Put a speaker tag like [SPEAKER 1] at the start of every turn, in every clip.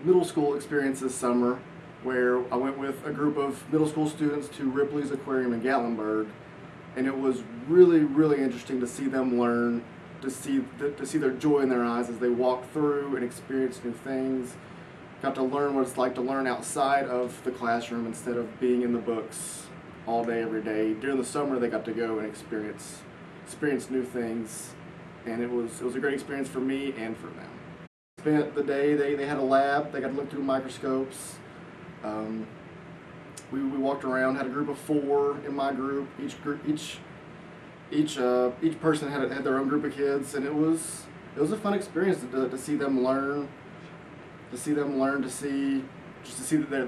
[SPEAKER 1] middle school experience this summer where I went with a group of middle school students to Ripley's Aquarium in Gatlinburg, and it was really, really interesting to see them learn, to see their joy in their eyes as they walked through and experienced new things. Got to learn what it's like to learn outside of the classroom instead of being in the books all day, every day. During the summer, they got to go and experience new things, and it was a great experience for me and for them. Spent the day, they had a lab, they got to look through microscopes. Um, we walked around, had a group of four in my group. Each person had their own group of kids, and it was a fun experience to see them learn, to see their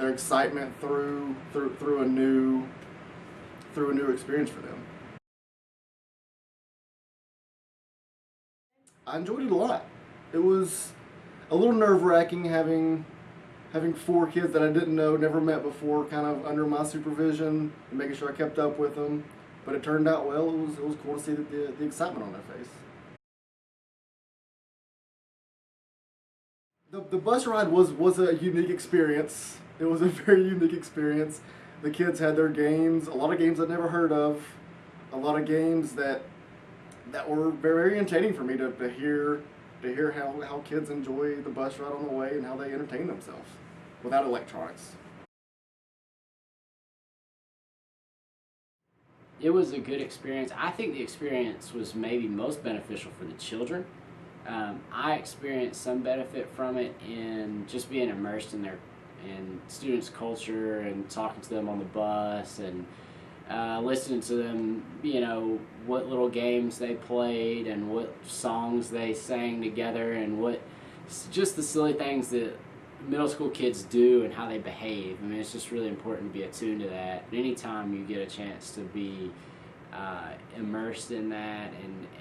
[SPEAKER 1] excitement through a new experience for them. I enjoyed it a lot. It was a little nerve-wracking having four kids that I didn't know, never met before, kind of under my supervision and making sure I kept up with them. But it turned out well. It was cool to see the excitement on their face. The bus ride was a unique experience. It was a very unique experience. The kids had their games, a lot of games I'd never heard of, a lot of games that were very entertaining for me to hear how kids enjoy the bus ride on the way and how they entertain themselves without electronics.
[SPEAKER 2] It was a good experience. I think the experience was maybe most beneficial for the children. I experienced some benefit from it in just being immersed in students' culture and talking to them on the bus and listening to them, what little games they played and what songs they sang together and what just the silly things that middle school kids do and how they behave. I mean, it's just really important to be attuned to that. And anytime you get a chance to be immersed in that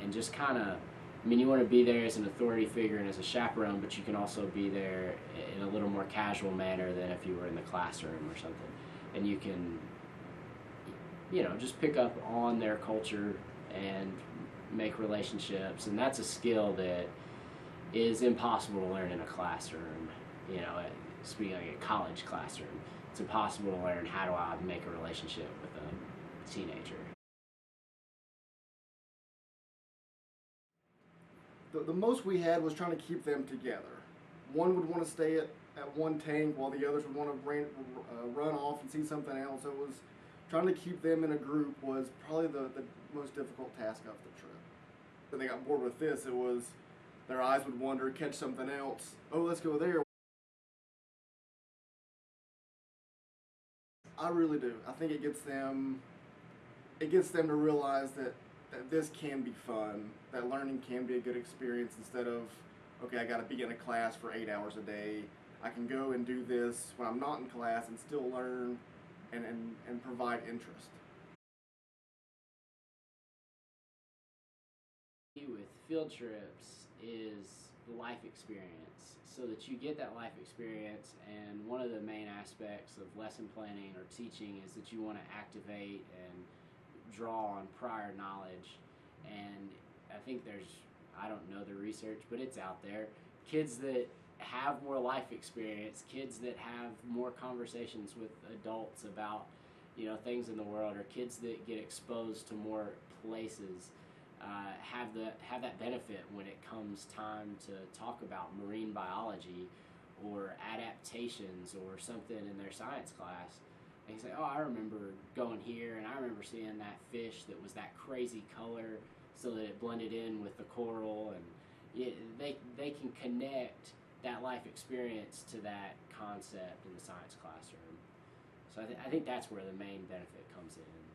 [SPEAKER 2] and just kind of, you want to be there as an authority figure and as a chaperone, but you can also be there in a little more casual manner than if you were in the classroom or something. And you can, just pick up on their culture and make relationships. And that's a skill that is impossible to learn in a classroom. Speaking like a college classroom, it's impossible to learn how do I make a relationship with a teenager.
[SPEAKER 1] The most we had was trying to keep them together. One would want to stay at one tank while the others would want to run off and see something else. So it was trying to keep them in a group was probably the most difficult task of the trip. When they got bored with this, it was their eyes would wander, catch something else. Oh, let's go there. I really do. I think it gets them to realize that this can be fun, that learning can be a good experience instead of, okay, I got to be in a class for 8 hours a day. I can go and do this when I'm not in class and still learn and provide interest.
[SPEAKER 2] With field trips is the life experience, so that you get that life experience. And one of the main aspects of lesson planning or teaching is that you want to activate and draw on prior knowledge. And I think I don't know the research, but it's out there. Kids that have more life experience, kids that have more conversations with adults about things in the world, or kids that get exposed to more places, have that benefit when it comes time to talk about marine biology or adaptations or something in their science class. They say, "Oh, I remember going here and I remember seeing that fish that was that crazy color, so that it blended in with the coral." And they can connect that life experience to that concept in the science classroom. So I think that's where the main benefit comes in.